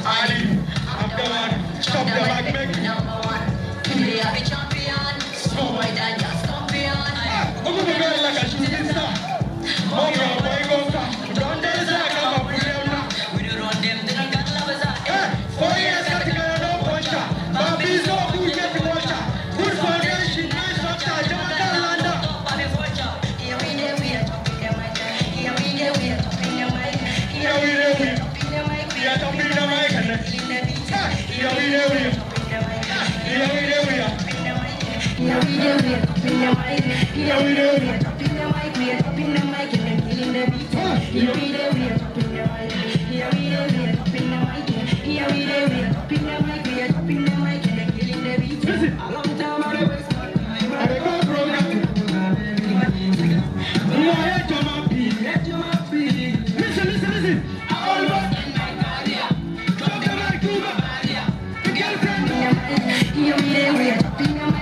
Ali, I'm the one. Stop the mic, make number one. Today I be champion. More than just champion. I'm gonna go like a shooting star. More your boy go far. Don't dance like I'm a player. We do run them, they don't got love as I. 4 years got to go no puncher. Bobby's no good get the watcher. Good foundation, nice structure. Don't tell Landa. Here we there, we are chopping the mic. Here we there, we are chopping the mic. Here we there, we are chopping the mic. We are chopping the mic. Killing the beat. Here we there, we are Chopping the mic. Here we there, we are Chopping the mic. Here we there, we are chopping the mic. Here we there, we are chopping the mic. We are chopping the mic and then killing the beat. Here we there, we are chopping the mic. Here we there, we are chopping the mic. Here we there, we are chopping the mic. We are chopping the mic and then killing the beat. A long time I never stop. I go program. You are here to my beat. Listen. I almost in my career. Drop the mic to my barrier. The girlfriend. Here we there, we are chopping the mic.